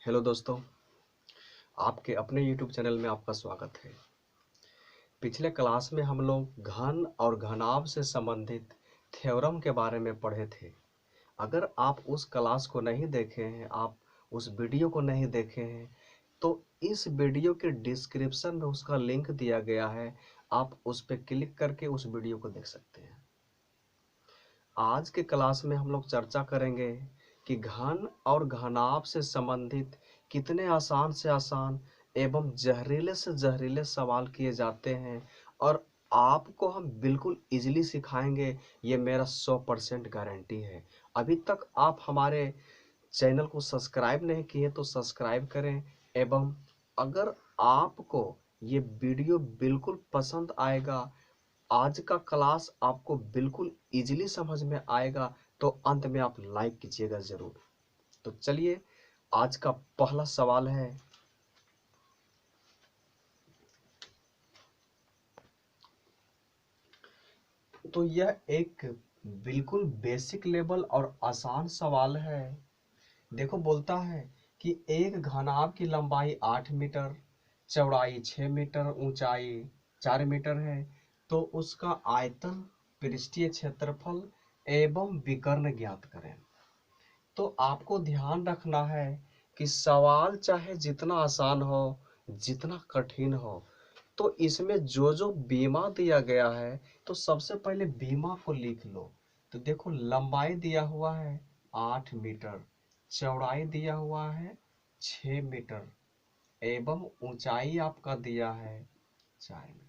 Hello दोस्तों, आपके अपने यूट्यूब चैनल में आपका स्वागत है। पिछले क्लास में हम लोग घन और घनाभ से संबंधित थ्योरम के बारे में पढ़े थे। अगर आप उस क्लास को नहीं देखे हैं, आप उस वीडियो को नहीं देखे हैं, तो इस वीडियो के डिस्क्रिप्शन में उसका लिंक दिया गया है। आप उस पर क्लिक करके उस वीडियो को देख सकते हैं। आज के क्लास में हम लोग चर्चा करेंगे कि घन और घनाभ से संबंधित कितने आसान से आसान एवं जहरीले से जहरीले सवाल किए जाते हैं और आपको हम बिल्कुल इजीली सिखाएंगे। ये मेरा 100% गारंटी है। अभी तक आप हमारे चैनल को सब्सक्राइब नहीं किए तो सब्सक्राइब करें एवं अगर आपको ये वीडियो बिल्कुल पसंद आएगा, आज का क्लास आपको बिल्कुल इजीली समझ में आएगा, तो अंत में आप लाइक कीजिएगा जरूर। तो चलिए, आज का पहला सवाल है, तो यह एक बिल्कुल बेसिक लेवल और आसान सवाल है। देखो, बोलता है कि एक घनाभ की लंबाई 8 मीटर, चौड़ाई 6 मीटर, ऊंचाई 4 मीटर है, तो उसका आयतन, पृष्ठीय क्षेत्रफल एवं विकर्ण ज्ञात करें। तो आपको ध्यान रखना है कि सवाल चाहे जितना आसान हो, जितना कठिन हो, तो इसमें जो जो बीमा दिया गया है, तो सबसे पहले बीमा को लिख लो। तो देखो, लंबाई दिया हुआ है 8 मीटर, चौड़ाई दिया हुआ है 6 मीटर एवं ऊंचाई आपका दिया है 4 मीटर।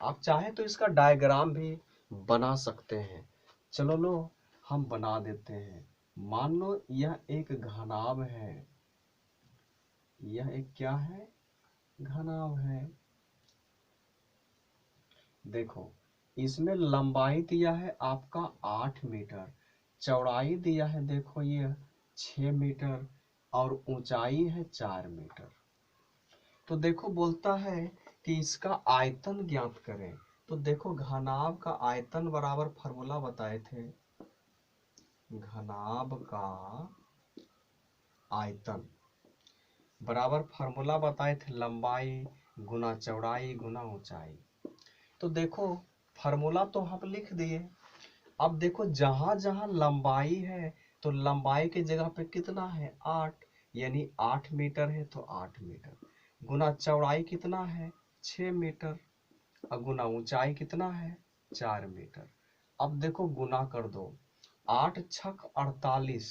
आप चाहे तो इसका डायग्राम भी बना सकते हैं। चलो लो, हम बना देते हैं। मान लो यह एक घनाभ है, यह एक क्या है, घनाभ है। देखो, इसमें लंबाई दिया है आपका 8 मीटर, चौड़ाई दिया है देखो ये 6 मीटर और ऊंचाई है 4 मीटर। तो देखो, बोलता है कि इसका आयतन ज्ञात करें। तो देखो, घनाभ का आयतन बराबर फॉर्मूला बताए थे, घनाभ का आयतन बराबर फॉर्मूला बताए थे, लंबाई गुना चौड़ाई गुना ऊंचाई। तो देखो, फार्मूला तो हम लिख दिए। अब देखो, जहां जहां लंबाई है, तो लंबाई के जगह पे कितना है 8, यानी 8 मीटर है तो 8 मीटर, गुना चौड़ाई कितना है 6 मीटर और गुना ऊंचाई कितना है 4 मीटर। अब देखो, गुना कर दो, 8 छक 48,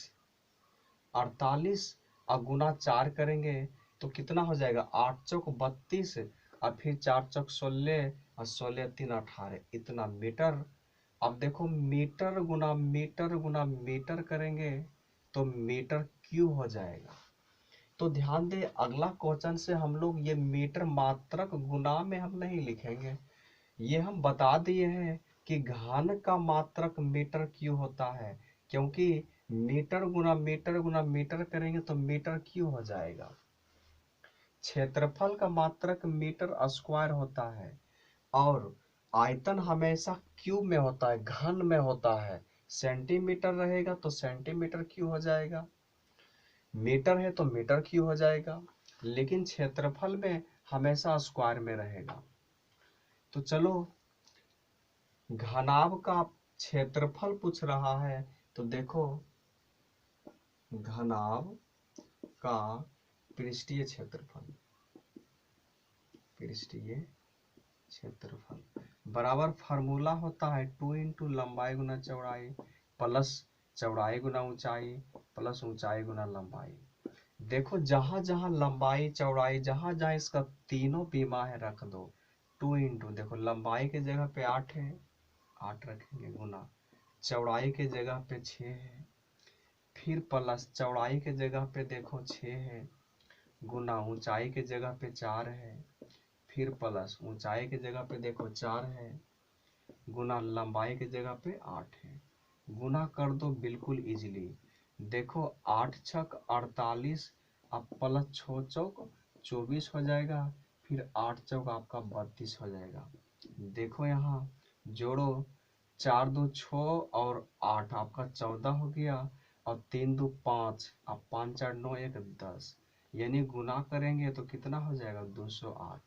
48 और गुना 4 करेंगे तो कितना हो जाएगा, 8 चौक 32 और फिर 4 चौक 16 और 16 3 18, इतना मीटर। अब देखो, मीटर गुना मीटर करेंगे तो मीटर क्यूब हो जाएगा। तो ध्यान दे, अगला क्वेश्चन से हम लोग ये मीटर मात्रक गुना में हम नहीं लिखेंगे। ये हम बता दिए हैं कि घन का मात्रक मीटर क्यूब होता है, क्योंकि मीटर गुना मीटर करेंगे तो मीटर क्यूब हो जाएगा। क्षेत्रफल का मात्रक मीटर स्क्वायर होता है और आयतन हमेशा क्यूब में होता है, घन में होता है। सेंटीमीटर रहेगा तो सेंटीमीटर क्यूब हो जाएगा, मीटर है तो मीटर क्यूब हो जाएगा, लेकिन क्षेत्रफल में हमेशा स्क्वायर में रहेगा। तो चलो, घनाभ का क्षेत्रफल पूछ रहा है, तो देखो, घनाभ का पृष्ठीय क्षेत्रफल, पृष्ठीय क्षेत्रफल बराबर फार्मूला होता है 2 इंटू लंबाई गुना चौड़ाई प्लस चौड़ाई गुना ऊंचाई प्लस ऊंचाई गुना लंबाई। देखो, जहां जहां लंबाई चौड़ाई जहां जहां इसका तीनों बीमा है रख दो। 2 इंटू, देखो लंबाई के जगह पे 8 है, 8 रखेंगे, गुना चौड़ाई के जगह पे 6 है, फिर प्लस चौड़ाई के जगह पे देखो 6 है, गुना ऊंचाई के जगह पे 4 है, फिर प्लस ऊंचाई के जगह पे देखो 4 है, गुना लंबाई के जगह पे 8 है। गुना कर दो बिल्कुल इजीली। देखो, 8 छक 48, अब प्लस 6 चौक 24 हो जाएगा, फिर 8 चौक आपका 32 हो जाएगा। देखो यहाँ जोड़ो, 4 2 6 और 8 आपका 14 हो गया, और 3 दू 5, अब 5 4 9 1 10, यानी गुना करेंगे तो कितना हो जाएगा 208।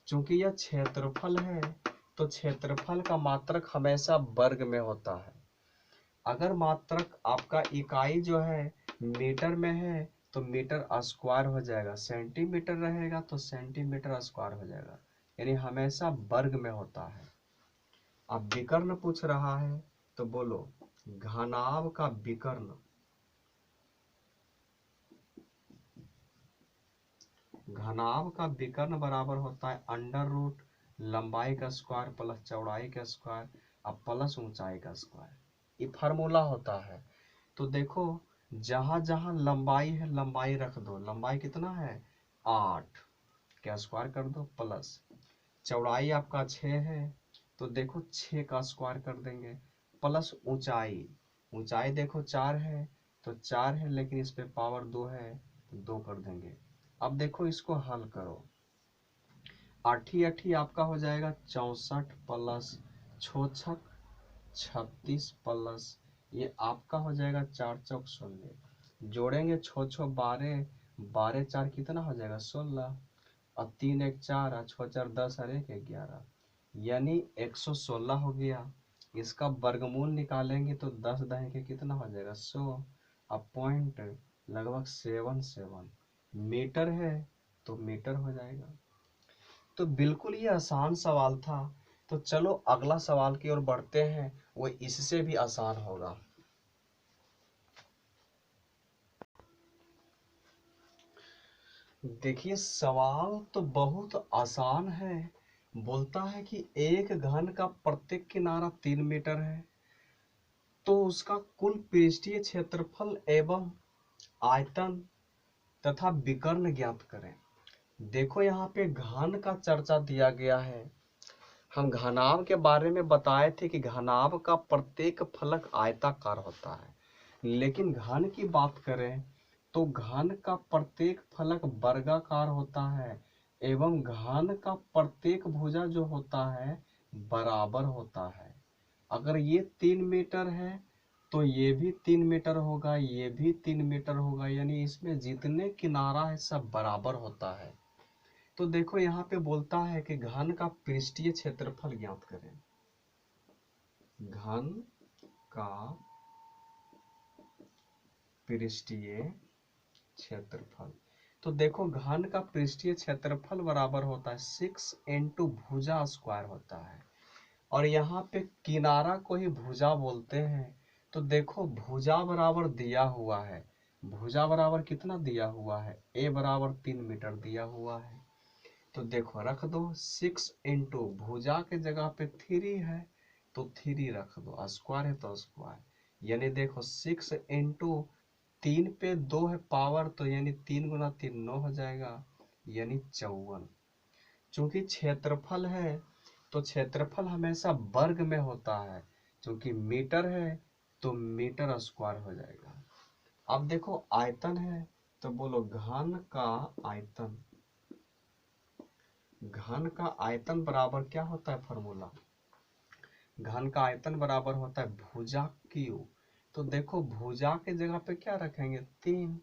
चूंकि यह क्षेत्रफल है तो क्षेत्रफल का मात्रक हमेशा वर्ग में होता है। अगर मात्रक आपका इकाई जो है मीटर में है तो मीटर स्क्वायर हो जाएगा, सेंटीमीटर रहेगा तो सेंटीमीटर स्क्वायर हो जाएगा, यानी हमेशा वर्ग में होता है। अब विकर्ण पूछ रहा है तो बोलो घनाभ का विकर्ण, घनाभ का विकर्ण बराबर होता है अंडर रूट लंबाई का स्क्वायर प्लस चौड़ाई का स्क्वायर अब प्लस ऊंचाई का स्क्वायर, ये फार्मूला होता है। तो देखो जहां जहां लंबाई है लंबाई रख दो, लंबाई कितना है 8 क्या स्क्वायर कर दो प्लस, चौड़ाई आपका 6 है तो देखो 6 का स्क्वायर कर देंगे प्लस ऊंचाई, ऊंचाई देखो 4 है तो 4 है लेकिन इस पे पावर 2 है तो 2 कर देंगे। अब देखो इसको हल करो, आठी आठी आपका हो जाएगा 64 प्लस 6 36 प्लस ये आपका हो जाएगा 4 चौक 16, जोड़ेंगे 6 6 12, 12 4 कितना हो जाएगा 16 और 3 1 4 और 6 4 10 और 1 11, यानी 116 हो गया। इसका वर्गमूल निकालेंगे तो 10 दहे के कितना हो जाएगा 100, अब पॉइंट लगभग 77 मीटर है तो मीटर हो जाएगा। तो बिल्कुल ये आसान सवाल था। तो चलो अगला सवाल की ओर बढ़ते हैं, वो इससे भी आसान होगा। देखिए सवाल तो बहुत आसान है, बोलता है कि एक घन का प्रत्येक किनारा 3 मीटर है तो उसका कुल पृष्ठीय क्षेत्रफल एवं आयतन तथा विकर्ण ज्ञात करें। देखो यहाँ पे घन का चर्चा दिया गया है, हम घनाभ के बारे में बताए थे कि घनाभ का प्रत्येक फलक आयताकार होता है, लेकिन घन की बात करें तो घन का प्रत्येक फलक वर्गाकार होता है एवं घन का प्रत्येक भुजा जो होता है बराबर होता है। अगर ये 3 मीटर है तो ये भी 3 मीटर होगा, ये भी 3 मीटर होगा, यानी इसमें जितने किनारा है सब बराबर होता है। तो देखो यहाँ पे बोलता है कि घन का पृष्ठीय क्षेत्रफल ज्ञात करें, घन का पृष्ठीय क्षेत्रफल। तो देखो घन का पृष्ठीय क्षेत्रफल बराबर होता है 6 इंटू भुजा स्क्वायर होता है, और यहाँ पे किनारा को ही भुजा बोलते हैं। तो देखो भुजा बराबर दिया हुआ है, भुजा बराबर कितना दिया हुआ है ए बराबर 3 मीटर दिया हुआ है। तो देखो रख दो 6 इंटू भुजा के जगह पे 3 है तो 3 रख दो, स्क्वायर है तो स्क्वायर, यानी देखो 6 इंटू 3 पे 2 है पावर तो यानी 3 गुना 3 9 हो जाएगा, यानी 54। चूंकि क्षेत्रफल है तो क्षेत्रफल हमेशा वर्ग में होता है, चूंकि मीटर है तो मीटर स्क्वायर हो जाएगा। अब देखो आयतन है तो बोलो घन का आयतन, घन का आयतन बराबर क्या होता है फॉर्मूला, घन का आयतन बराबर होता है भुजा क्यू। तो देखो भुजा के जगह पे क्या रखेंगे 3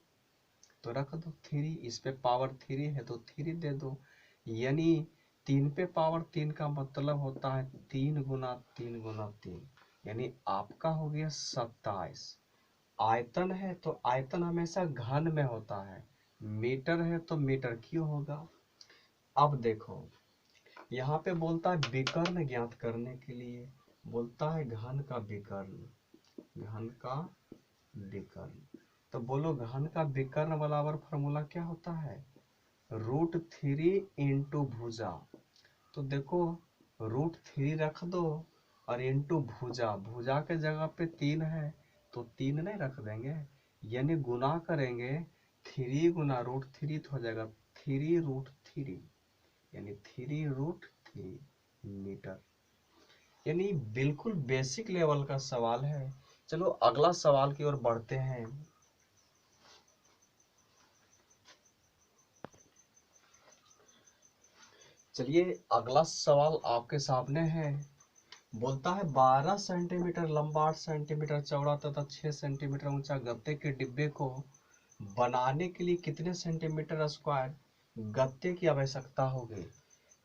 तो रख दो 3, इस पे पावर 3 है तो 3 दे दो, यानी 3 पे पावर 3 का मतलब होता है 3 गुना 3 गुना 3, यानी आपका हो गया 27। आयतन है तो आयतन हमेशा घन में होता है, मीटर है तो मीटर क्यों होगा। अब देखो यहाँ पे बोलता है विकर्ण ज्ञात करने के लिए, बोलता है घन का विकर्ण, घन का विकर्ण। तो बोलो घन का विकर्ण बराबर फॉर्मूला क्या होता है √3 इंटू भुजा। तो देखो √3 रख दो और इंटू भुजा, भुजा के जगह पे 3 है तो 3 नहीं रख देंगे, यानी गुना करेंगे 3 गुना √3 तो हो जाएगा 3√3, यानी 3√3 मीटर, यानी बिल्कुल बेसिक लेवल का सवाल है। चलो अगला सवाल की ओर बढ़ते हैं। चलिए अगला सवाल आपके सामने है, बोलता है 12 सेंटीमीटर लंबा, 8 सेंटीमीटर चौड़ा तथा 6 सेंटीमीटर ऊंचा गत्ते के डिब्बे को बनाने के लिए कितने सेंटीमीटर स्क्वायर गत्ते की आवश्यकता होगी।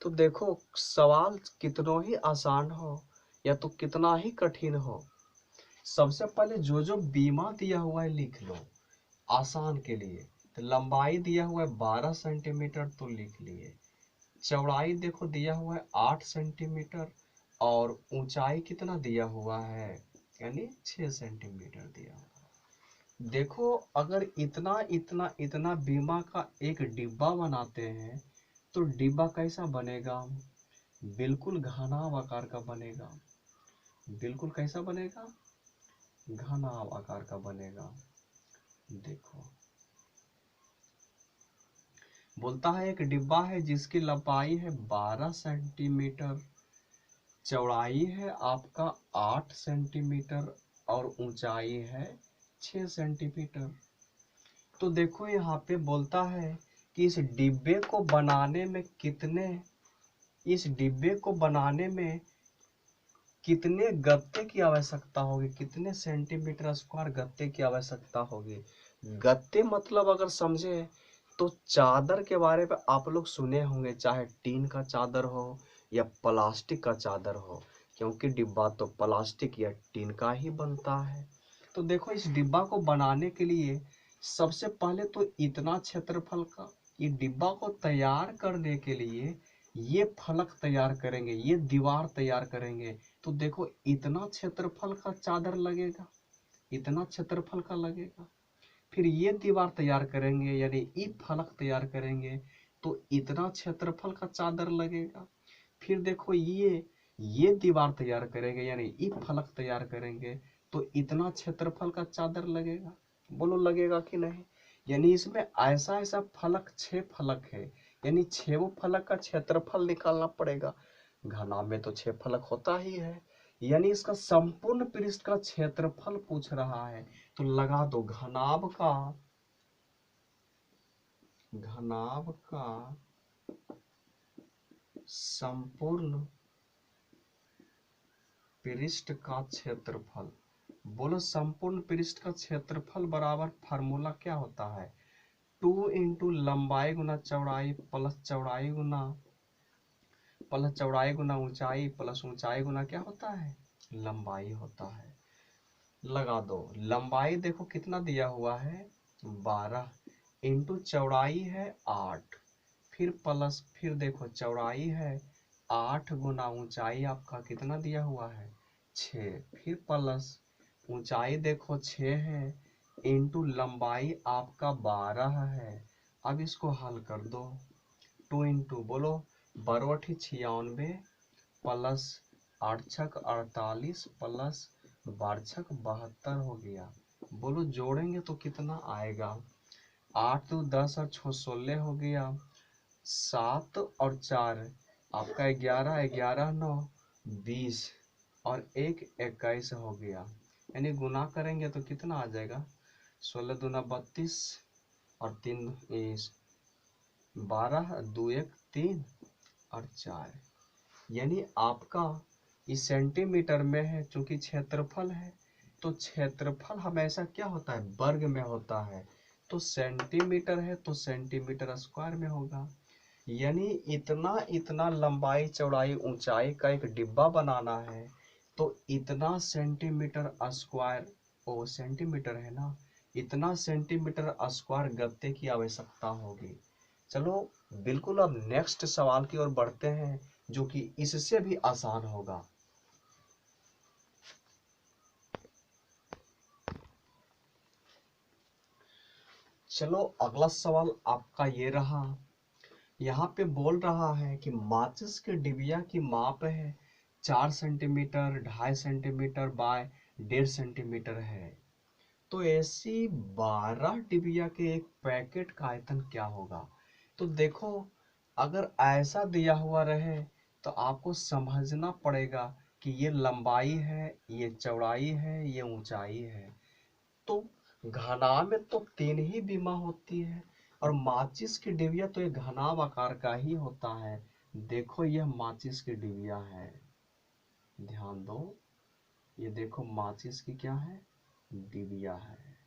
तो देखो सवाल कितना ही आसान हो या तो कितना ही कठिन हो, सबसे पहले जो जो बीमा दिया हुआ है लिख लो आसान के लिए। तो लंबाई दिया हुआ है 12 सेंटीमीटर तो लिख लिए, चौड़ाई देखो दिया हुआ है 8 सेंटीमीटर और ऊंचाई कितना दिया हुआ है यानी 6 सेंटीमीटर दिया हुआ है। देखो अगर इतना इतना इतना बीमा का एक डिब्बा बनाते हैं तो डिब्बा कैसा बनेगा, बिल्कुल घनाभ आकार का बनेगा। बिल्कुल कैसा बनेगा, घनाभ आकार का बनेगा। देखो बोलता है एक डिब्बा है जिसकी लंबाई है 12 सेंटीमीटर, चौड़ाई है आपका 8 सेंटीमीटर और ऊंचाई है 6 सेंटीमीटर। तो देखो यहाँ पे बोलता है कि इस डिब्बे को बनाने में कितने गत्ते की आवश्यकता होगी, कितने सेंटीमीटर स्क्वायर गत्ते की आवश्यकता होगी। गत्ते मतलब अगर समझे तो चादर के बारे में आप लोग सुने होंगे, चाहे टीन का चादर हो या प्लास्टिक का चादर हो, क्योंकि डिब्बा तो प्लास्टिक या टीन का ही बनता है। तो देखो इस डिब्बा को बनाने के लिए सबसे पहले तो इतना क्षेत्रफल का, ये डिब्बा को तैयार करने के लिए ये फलक तैयार करेंगे, ये दीवार तैयार करेंगे। तो देखो इतना क्षेत्रफल का चादर लगेगा, इतना क्षेत्रफल का लगेगा। फिर ये दीवार तैयार करेंगे यानी ई फलक तैयार करेंगे तो इतना क्षेत्रफल का चादर लगेगा। फिर देखो ये दीवार तैयार करेंगे यानी ई फलक तैयार करेंगे तो इतना क्षेत्रफल का चादर लगेगा। बोलो लगेगा कि नहीं। यानी इसमें ऐसा ऐसा फलक 6 फलक है, यानी 6 फलक का क्षेत्रफल निकालना पड़ेगा। घना में तो 6 फलक होता ही है, यानी इसका संपूर्ण पृष्ठ का क्षेत्रफल पूछ रहा है। तो लगा दो घनाभ का संपूर्ण पृष्ठ का क्षेत्रफल। बोलो संपूर्ण पृष्ठ का क्षेत्रफल बराबर फार्मूला क्या होता है, 2 इंटू लंबाई गुना चौड़ाई प्लस चौड़ाई गुना ऊंचाई प्लस ऊंचाई गुना क्या होता है, लंबाई होता है। लगा दो लंबाई देखो कितना दिया हुआ है 12 इंटू चौड़ाई है 8, फिर देखो चौड़ाई है 8 गुना ऊंचाई आपका कितना दिया हुआ है 6, फिर प्लस ऊंचाई देखो 6 है इंटू लंबाई आपका 12 है। अब इसको हल कर दो, 2 इंटू बोलो 12 96 प्लस 8 छक 48 प्लस 12 छक 72 हो गया। बोलो जोड़ेंगे तो कितना आएगा, 8 तो 10 और 6 16 हो गया, 7 और 4 आपका 11, 11 9 20 और 1 21 हो गया। यानी गुना करेंगे तो कितना आ जाएगा, 16 दूना 32 और 3 12, 2 1 3 और 4। यानी आपका इस सेंटीमीटर में है, चूंकि क्षेत्रफल है तो क्षेत्रफल हमेशा क्या होता है वर्ग में होता है, तो सेंटीमीटर है तो सेंटीमीटर स्क्वायर में होगा। यानी इतना इतना लंबाई चौड़ाई ऊंचाई का एक डिब्बा बनाना है तो इतना सेंटीमीटर स्क्वायर, ओ सेंटीमीटर है ना, इतना सेंटीमीटर स्क्वायर गत्ते की आवश्यकता होगी। चलो बिल्कुल अब नेक्स्ट सवाल की ओर बढ़ते हैं जो कि इससे भी आसान होगा। चलो अगला सवाल आपका ये रहा, यहाँ पे बोल रहा है कि माचिस के डिबिया की माप है 4 सेंटीमीटर 2.5 सेंटीमीटर बाय 1.5 सेंटीमीटर है, तो ऐसी 12 डिबिया के एक पैकेट का आयतन क्या होगा। तो देखो अगर ऐसा दिया हुआ रहे तो आपको समझना पड़ेगा कि ये लंबाई है, ये चौड़ाई है, ये ऊंचाई है। तो घना में तो 3 ही बीमा होती है और माचिस की डिबिया तो एक घनाभ आकार का ही होता है। देखो यह माचिस की डिबिया है, ध्यान दो, ये देखो माचिस की क्या है, डिबिया है।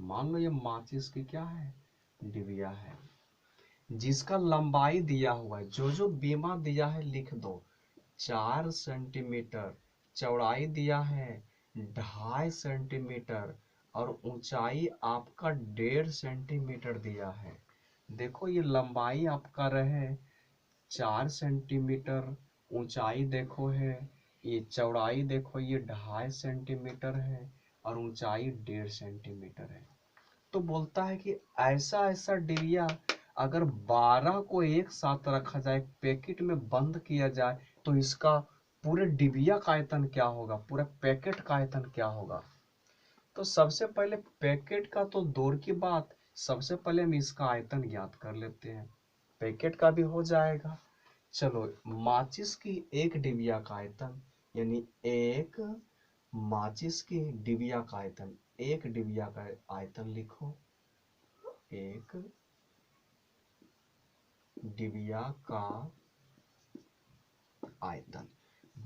मान लो ये माचिस की क्या है, डिबिया है, जिसका लंबाई दिया हुआ है, जो जो बीमा दिया है लिख दो। 4 सेंटीमीटर, चौड़ाई दिया है 2.5 सेंटीमीटर, और ऊंचाई आपका 1.5 सेंटीमीटर दिया है। देखो ये लंबाई आपका रहे 4 सेंटीमीटर, ऊंचाई देखो है, ये चौड़ाई देखो ये 2.5 सेंटीमीटर है, और ऊंचाई 1.5 सेंटीमीटर है। तो बोलता है कि ऐसा ऐसा डिबिया अगर 12 को एक साथ रखा जाए, पैकेट में बंद किया जाए, तो इसका पूरे डिबिया का आयतन क्या होगा, पूरे पैकेट का आयतन क्या होगा। तो सबसे पहले पैकेट का तो दूर की बात, सबसे पहले हम इसका आयतन ज्ञात कर लेते हैं, पैकेट का भी हो जाएगा। चलो, माचिस की एक डिबिया का आयतन, यानी एक माचिस की डिबिया का आयतन, एक डिबिया का आयतन लिखो, एक डिबिया का आयतन।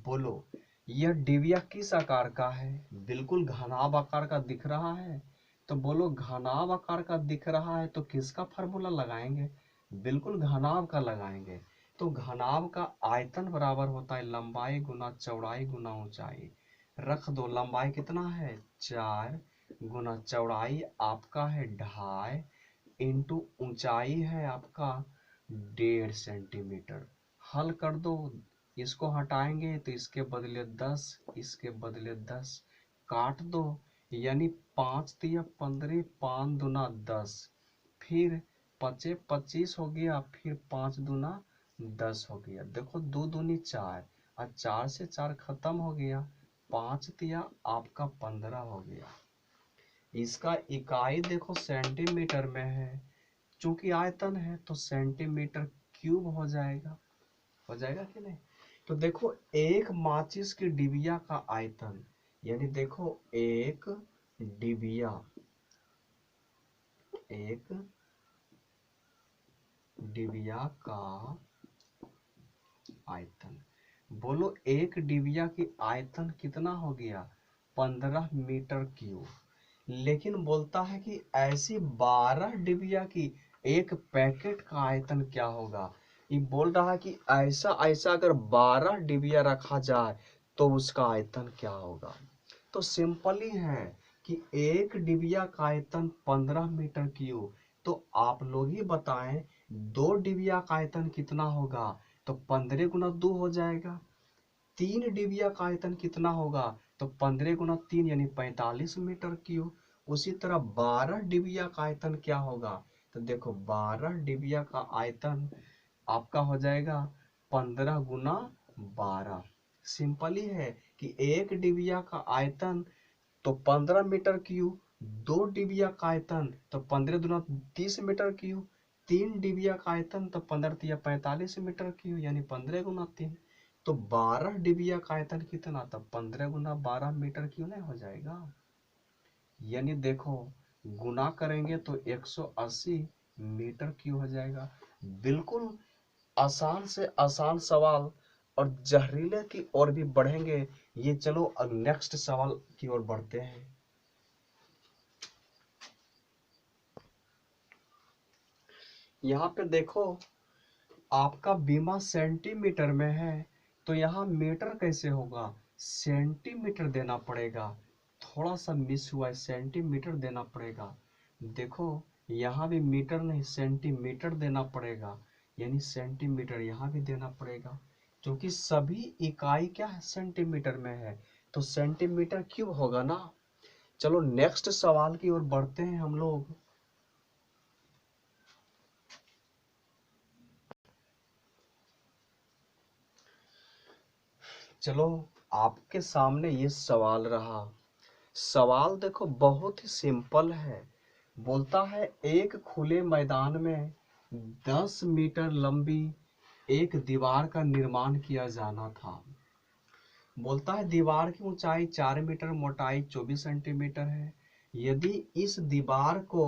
बोलो यह डिबिया किस आकार का है, बिल्कुल घनाभ आकार का दिख रहा है। तो बोलो घनाभ आकार का दिख रहा है तो किसका फार्मूला लगाएंगे, बिल्कुल घनाभ का लगाएंगे। तो घनाभ का आयतन बराबर होता है लंबाई गुना चौड़ाई गुना ऊंचाई। रख दो, लंबाई कितना है 4 गुना चौड़ाई आपका है 2.5 इंटू ऊंचाई है आपका 1.5 सेंटीमीटर। हल कर दो, इसको हटाएंगे तो इसके बदले 10, इसके बदले 10, काट दो, यानी 5 तिया 15, 5 दूना 10, फिर 25 25 हो गया, फिर 5 दूना 10 हो गया। देखो 2 दूनी 4, और 4 से 4 खत्म हो गया, 5 तिया आपका 15 हो गया। इसका इकाई देखो सेंटीमीटर में है, चूंकि आयतन है तो सेंटीमीटर क्यूब हो जाएगा, हो जाएगा कि नहीं। तो देखो एक माचिस की डिबिया का आयतन, यानी देखो एक डिबिया, एक डिबिया का आयतन। बोलो एक डिबिया की आयतन कितना हो गया, 15 मीटर क्यूब। लेकिन बोलता है कि ऐसी 12 डिबिया की एक पैकेट का आयतन क्या होगा। ये बोल रहा है कि ऐसा ऐसा अगर 12 डिबिया रखा जाए तो उसका आयतन क्या होगा। तो सिंपल ही है कि एक डिबिया का आयतन 15 मीटर क्यूब। तो आप लोग ही बताएं 2 डिबिया का आयतन कितना होगा, तो 15 गुना 2 हो जाएगा। 3 डिबिया का आयतन कितना होगा, तो 15 गुना 3 यानी 45 मीटर क्यूब। उसी तरह 12 डिबिया का आयतन क्या होगा, तो देखो 12 डिबिया का आयतन आपका हो जाएगा 15 गुना 12। सिंपल ही है कि एक डिबिया का आयतन तो 15 मीटर क्यूब, 2 डिबिया का आयतन तो 15 दूना 30 मीटर क्यूब, 3 डिबिया का आयतन तो 15 तिया 45 मीटर क्यूब, यानी 15 गुना 3। तो 12 डिबिया का आयतन कितना, तब 15 गुना 12 मीटर क्यों नहीं हो जाएगा। यानी देखो गुना करेंगे तो 180 मीटर क्यूब हो जाएगा। बिल्कुल आसान से आसान सवाल, और जहरीले की ओर भी बढ़ेंगे ये। चलो अब नेक्स्ट सवाल की ओर बढ़ते हैं। यहाँ पे देखो आपका बीमा सेंटीमीटर में है, तो यहाँ मीटर कैसे होगा, सेंटीमीटर देना पड़ेगा। थोड़ा सा मिस हुआ है, सेंटीमीटर देना पड़ेगा। देखो यहाँ भी मीटर नहीं सेंटीमीटर देना पड़ेगा, यानी सेंटीमीटर यहाँ भी देना पड़ेगा, क्योंकि सभी इकाई क्या है सेंटीमीटर में है, तो सेंटीमीटर क्यूब होगा ना। चलो नेक्स्ट सवाल की ओर बढ़ते हैं हम लोग। चलो आपके सामने ये सवाल रहा। सवाल देखो बहुत ही सिंपल है। बोलता है एक खुले मैदान में 10 मीटर लंबी एक दीवार का निर्माण किया जाना था। बोलता है दीवार की ऊंचाई 4 मीटर, मोटाई 24 सेंटीमीटर है। यदि इस दीवार को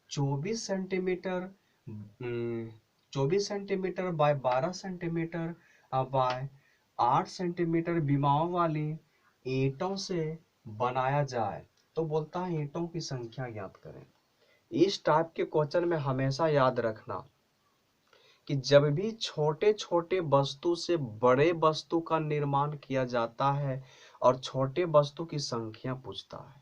24 centimetre 24 centimetre by 12 centimetre by 8 centimetre बीमाओं वाली ईंटों से बनाया जाए तो बोलता है ईंटों की संख्या ज्ञात करें। इस टाइप के क्वेश्चन में हमेशा याद रखना कि जब भी छोटे छोटे वस्तु से बड़े वस्तु का निर्माण किया जाता है और छोटे वस्तु की संख्या पूछता है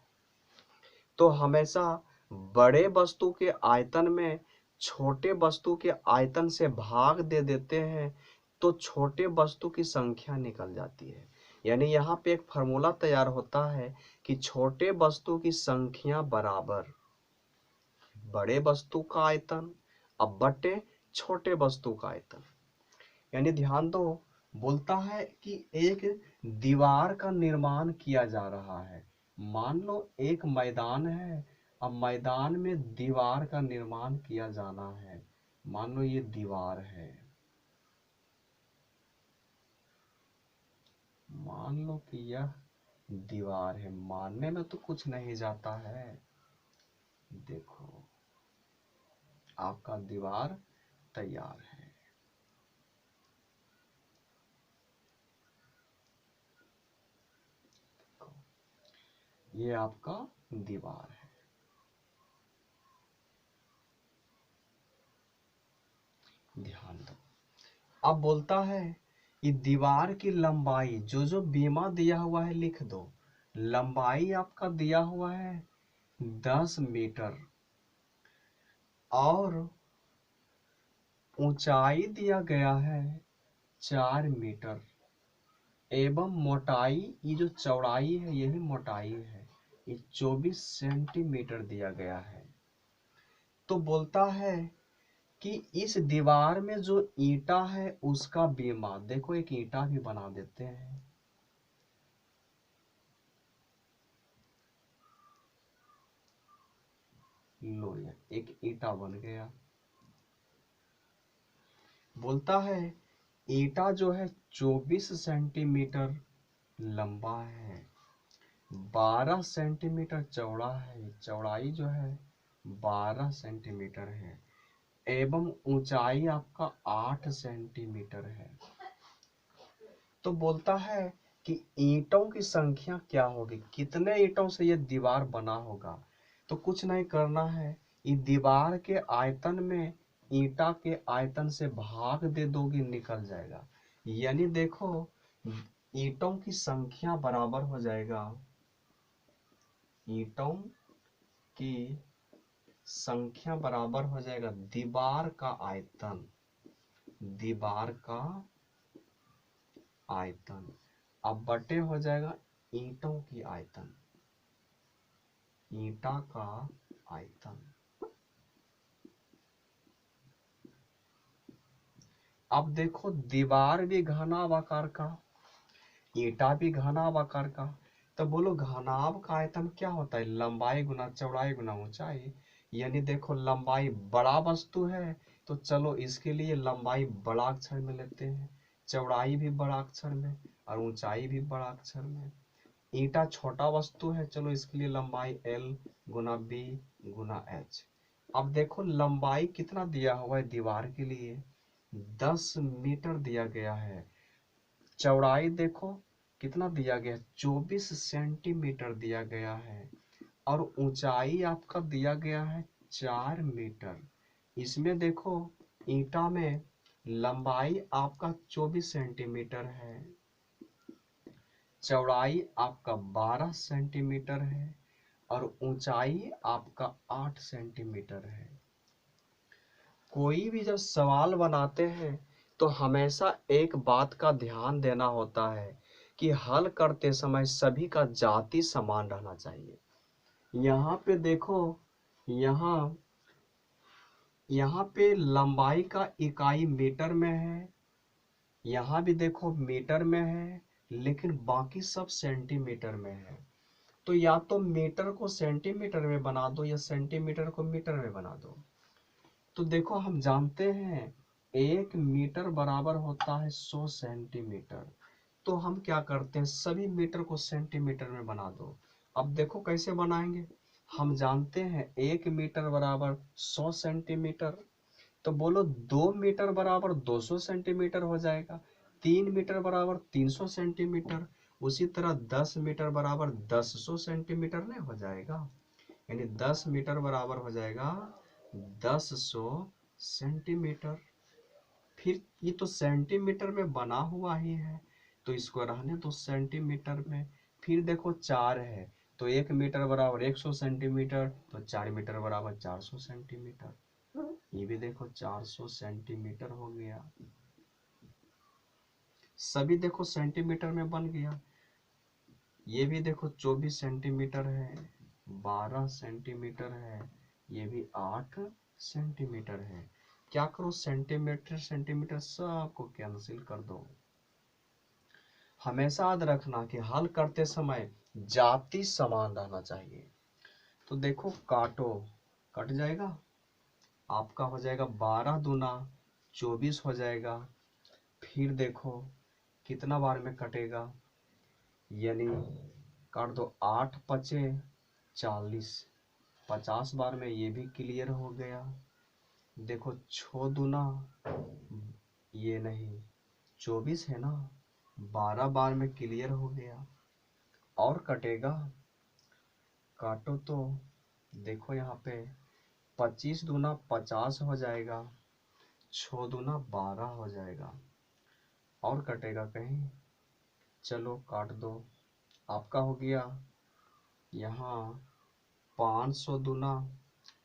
तो हमेशा बड़े वस्तु के आयतन में छोटे वस्तु के आयतन से भाग दे देते हैं तो छोटे वस्तु की संख्या निकल जाती है। यानी यहाँ पे एक फॉर्मूला तैयार होता है कि छोटे वस्तु की संख्या बराबर बड़े वस्तु का आयतन अब बटे छोटे वस्तु का आयतन। यानी ध्यान दो, बोलता है कि एक दीवार का निर्माण किया जा रहा है। मान लो एक मैदान है, अब मैदान में दीवार का निर्माण किया जाना है। मान लो ये दीवार है, मान लो कि यह दीवार है। मानने में तो कुछ नहीं जाता है। देखो आपका दीवार तैयार है। ये आपका दीवार है। ध्यान दो, अब बोलता है कि दीवार की लंबाई जो जो बीमा दिया हुआ है लिख दो। लंबाई आपका दिया हुआ है 10 मीटर और ऊंचाई दिया गया है 4 मीटर एवं मोटाई, ये जो चौड़ाई है यही मोटाई है, ये 24 सेंटीमीटर दिया गया है। तो बोलता है कि इस दीवार में जो ईंटा है उसका बीमा, देखो एक ईंटा भी बना देते हैं। लो ये एक ईंटा बन गया। बोलता है ईंटा जो है 24 सेंटीमीटर लंबा है, 12 सेंटीमीटर चौड़ा है, चौड़ाई जो है 12 सेंटीमीटर है एवं ऊंचाई आपका 8 सेंटीमीटर है। तो बोलता है कि ईंटों की संख्या क्या होगी, कितने ईंटों से यह दीवार बना होगा। तो कुछ नहीं करना है, इस दीवार के आयतन में ईंटा के आयतन से भाग दे दोगे निकल जाएगा। यानी देखो ईंटों की संख्या बराबर हो जाएगा, ईंटों की संख्या बराबर हो जाएगा दीवार का आयतन, दीवार का आयतन अब बटे हो जाएगा ईंटों की आयतन, ईंटा का आयतन। अब देखो दीवार भी घनाभ आकार का, ईंटा भी घनाभ आकार का, तो बोलो घनाभ का आयतन क्या होता है, लंबाई गुना चौड़ाई गुना ऊंचाई। यानी देखो लंबाई बड़ा वस्तु है तो चलो इसके लिए लंबाई बड़ा अक्षर में लेते हैं, चौड़ाई भी बड़ा अक्षर में और ऊंचाई भी बड़ा अक्षर में। ईंटा छोटा वस्तु है, चलो इसके लिए लंबाई L गुना B गुना H। अब देखो लंबाई कितना दिया हुआ है दीवार के लिए 10 मीटर दिया गया है, चौड़ाई देखो कितना दिया गया है 24 सेंटीमीटर दिया गया है और ऊंचाई आपका दिया गया है 4 मीटर। इसमें देखो ईंटा में लंबाई आपका 24 सेंटीमीटर है, चौड़ाई आपका 12 सेंटीमीटर है और ऊंचाई आपका 8 सेंटीमीटर है। कोई भी जब सवाल बनाते हैं तो हमेशा एक बात का ध्यान देना होता है कि हल करते समय सभी का जाति समान रहना चाहिए। यहाँ पे देखो, यहाँ पे लंबाई का इकाई मीटर में है, यहाँ भी देखो मीटर में है, लेकिन बाकी सब सेंटीमीटर में है। तो या तो मीटर को सेंटीमीटर में बना दो या सेंटीमीटर को मीटर में बना दो। तो देखो हम जानते हैं 1 मीटर बराबर होता है 100 सेंटीमीटर। तो हम क्या करते हैं सभी मीटर को सेंटीमीटर में बना दो। अब देखो कैसे बनाएंगे, हम जानते हैं 1 मीटर बराबर 100 सेंटीमीटर। तो बोलो 2 मीटर बराबर 200 सेंटीमीटर हो जाएगा, 3 मीटर बराबर 300 सेंटीमीटर, उसी तरह 10 मीटर बराबर 1000 सेंटीमीटर नहीं हो जाएगा। यानी 10 मीटर बराबर हो जाएगा 1000 सेंटीमीटर। फिर ये तो सेंटीमीटर में बना हुआ ही है, तो इसको रहने दो सेंटीमीटर में। फिर देखो 4 है, तो 1 मीटर बराबर 100 सेंटीमीटर, तो 4 मीटर बराबर 400 सेंटीमीटर। ये भी देखो 400 सेंटीमीटर हो गया। सभी देखो सेंटीमीटर में बन गया। ये भी देखो 24 सेंटीमीटर है, 12 सेंटीमीटर है, ये भी 8 सेंटीमीटर है। क्या करो, सेंटीमीटर सेंटीमीटर सबको कैंसिल कर दो। हमेशा याद रखना कि हल करते समय जाति समान रहना चाहिए। तो देखो काटो, कट जाएगा, आपका हो जाएगा 12 दूना 24 हो जाएगा। फिर देखो कितना बार में कटेगा, यानी काट दो 8 पचे 40, 50 बार में ये भी क्लियर हो गया। देखो 6 दूना, ये नहीं 24 है ना, 12 बार में क्लियर हो गया। और कटेगा, काटो तो देखो यहाँ पे 25 दूना 50 हो जाएगा, 6 दूना 12 हो जाएगा। और कटेगा कहीं, चलो काट दो, आपका हो गया यहाँ 500 दूना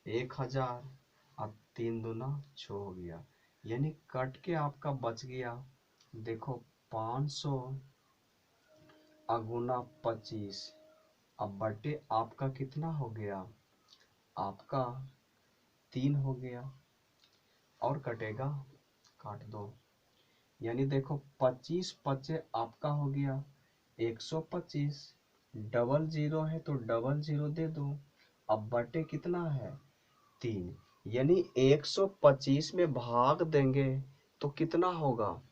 1000 और 3 दूना 6 हो गया। यानी कट के आपका बच गया, देखो 500 अगुना 25, अब बटे आपका कितना हो गया, आपका 3 हो गया। और कटेगा, काट दो, यानी देखो 25 पचे आपका हो गया 125, डबल जीरो है तो डबल जीरो दे दो। अब बटे कितना है 3, यानी 125 में भाग देंगे तो कितना होगा,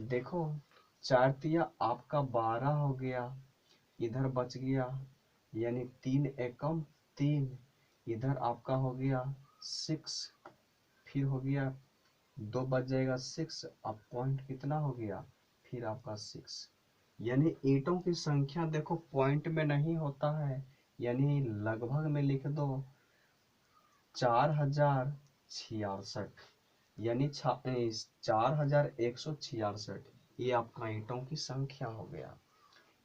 देखो 4 तिया आपका 12 हो गया, इधर बच गया, यानी 3 एकम 3, इधर आपका हो गया 6, फिर हो गया 2 बच जाएगा 6, अब पॉइंट कितना हो गया, फिर आपका 6। यानी ईंटों की संख्या देखो पॉइंट में नहीं होता है, यानी लगभग में लिख दो 4066, यानी 4166, ये आपका ईंटों की संख्या हो गया।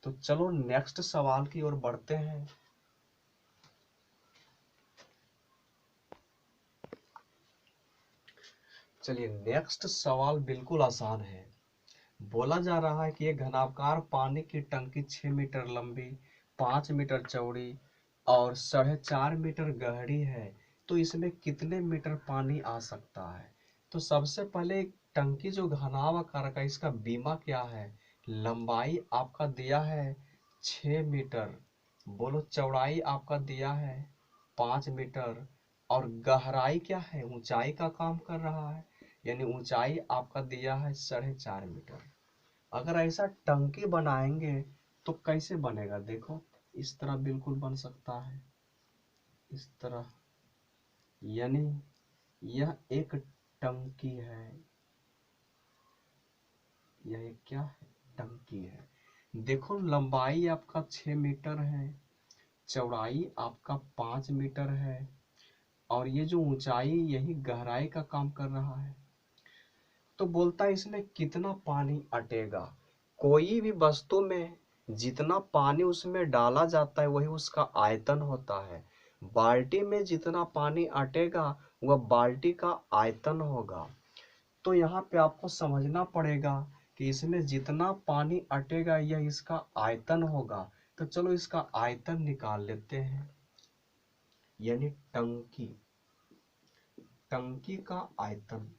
तो चलो नेक्स्ट सवाल की ओर बढ़ते हैं। चलिए नेक्स्ट सवाल बिल्कुल आसान है। बोला जा रहा है कि एक घनाकार पानी की टंकी 6 मीटर लंबी, 5 मीटर चौड़ी और 4.5 मीटर गहरी है, तो इसमें कितने मीटर पानी आ सकता है। तो सबसे पहले एक टंकी जो घनाभ आकार का, इसका बीमा क्या है, लंबाई आपका दिया है 6 मीटर, बोलो चौड़ाई आपका दिया है 5 मीटर, और गहराई क्या है, ऊंचाई का काम कर रहा है, यानी ऊंचाई आपका दिया है 4.5 मीटर। अगर ऐसा टंकी बनाएंगे तो कैसे बनेगा, देखो इस तरह बिल्कुल बन सकता है, इस तरह, यानी यह एक टंकी है, यह एक क्या है, टंकी है। देखो लंबाई आपका 6 मीटर है, चौड़ाई आपका 5 मीटर है, और ये जो ऊंचाई यही गहराई का काम कर रहा है। तो बोलता है इसमें कितना पानी अटेगा। कोई भी वस्तु में जितना पानी उसमें डाला जाता है वही उसका आयतन होता है। बाल्टी में जितना पानी अटेगा वह बाल्टी का आयतन होगा। तो यहाँ पे आपको समझना पड़ेगा कि इसमें जितना पानी अटेगा यह इसका आयतन होगा। तो चलो इसका आयतन निकाल लेते हैं, यानी टंकी, टंकी का आयतन।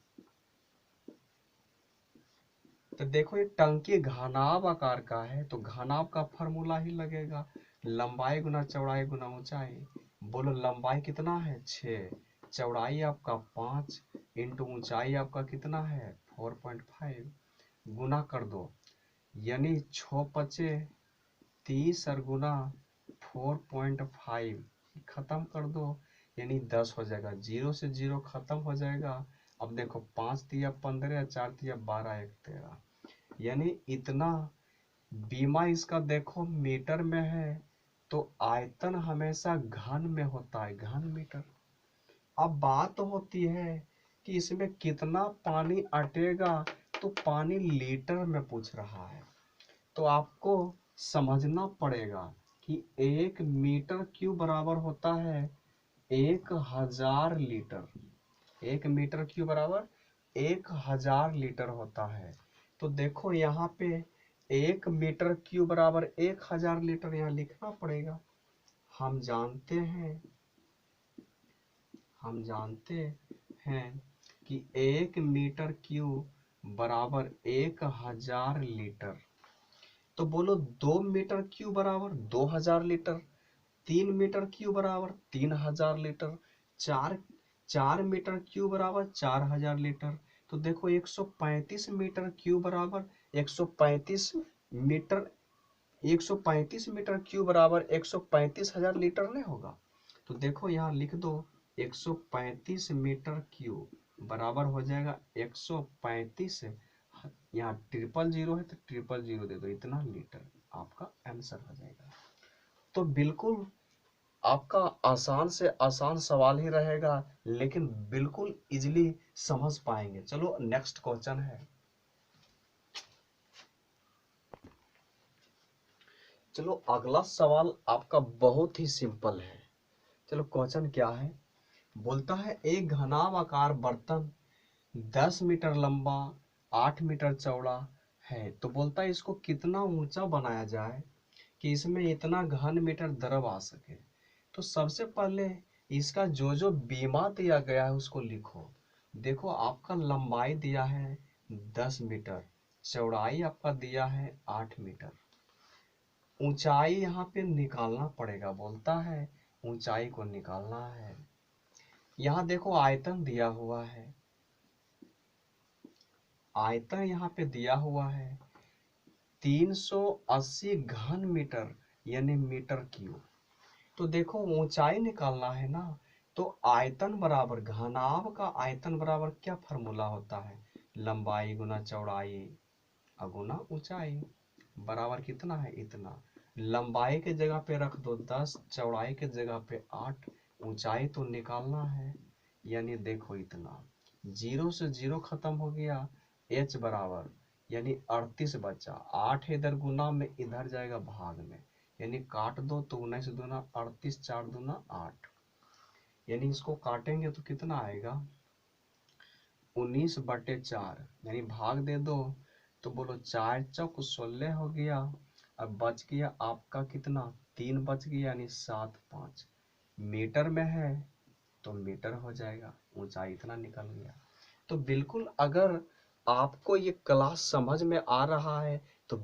तो देखो ये टंकी घनाभ आकार का है, तो घनाभ का फॉर्मूला ही लगेगा, लंबाई गुना चौड़ाई गुना ऊंचाई। बोलो लंबाई कितना है 6, चौड़ाई आपका 5, इंटू ऊंचाई आपका कितना है 4.5, गुना कर दो, यानी 6 पचे 30 और गुना 4.5, खत्म कर दो, यानी 10 हो जाएगा, जीरो से जीरो खत्म हो जाएगा, अब देखो 5 तिया 15, 4 तिया 12, 1 13, यानी इतना। बीमा इसका देखो मीटर में है, तो आयतन हमेशा घन में होता है, घन मीटर। अब बात होती है कि इसमें कितना पानी अटेगा, तो पानी लीटर में पूछ रहा है। तो आपको समझना पड़ेगा कि 1 मीटर क्यूब बराबर होता है 1000 लीटर। 1 मीटर क्यूब बराबर 1000 लीटर होता है। तो देखो यहाँ पे 1 मीटर क्यूब बराबर 1000 लीटर यहाँ लिखना पड़ेगा। हम जानते हैं कि 1 मीटर क्यूब बराबर 1000 लीटर। तो बोलो 2 मीटर क्यूब बराबर 2000 लीटर, 3 मीटर क्यूब बराबर 3000 लीटर, 4 मीटर क्यूब बराबर 4000 लीटर। तो देखो 135 मीटर क्यूब बराबर 135 मीटर, 135 मीटर क्यूब बराबर 135,000 लीटर नहीं होगा। तो देखो यहाँ लिख दो 135 मीटर क्यूब बराबर हो जाएगा 135, यहाँ 000 है तो 000 दे दो, इतना लीटर आपका आंसर हो जाएगा। तो बिल्कुल आपका आसान से आसान सवाल ही रहेगा, लेकिन बिल्कुल इजीली समझ पाएंगे। चलो नेक्स्ट क्वेश्चन है। चलो अगला सवाल आपका बहुत ही सिंपल है। चलो क्वेश्चन क्या है, बोलता है एक घनाभाकार बर्तन 10 मीटर लंबा 8 मीटर चौड़ा है। तो बोलता है इसको कितना ऊंचा बनाया जाए कि इसमें इतना घन मीटर द्रव आ सके। तो सबसे पहले इसका जो जो बीमा दिया गया है उसको लिखो। देखो आपका लंबाई दिया है 10 मीटर, चौड़ाई आपका दिया है 8 मीटर। ऊंचाई यहाँ पे निकालना पड़ेगा, बोलता है ऊंचाई को निकालना है। यहाँ देखो आयतन दिया हुआ है, आयतन यहाँ पे दिया हुआ है 380 घन मीटर यानी मीटर क्यूब। तो देखो ऊंचाई निकालना है ना, तो आयतन बराबर घनाभ का आयतन बराबर क्या फॉर्मूला होता है, लंबाई गुना चौड़ाई गुना ऊंचाई, बराबर कितना है इतना। लंबाई के जगह पे रख दो 10, चौड़ाई के जगह पे 8, ऊंचाई तो निकालना है, यानी देखो इतना। 0 से 0 खत्म हो गया, h बराबर यानी 38 बचा, 8 इधर गुना में इधर जाएगा भाग में, यानी काट दो तो 19 दूना 38, 4 दूना 8, यानी इसको काटेंगे तो कितना आएगा 19/4, यानी भाग दे दो तो बोलो 4 चौक 16 हो गया। अब बच गया आपका कितना 3 बच गया, यानी 7 5 मीटर में है तो मीटर हो जाएगा, ऊंचाई इतना निकल गया। तो बिल्कुल अगर आपको ये क्लास समझ में आ रहा है तो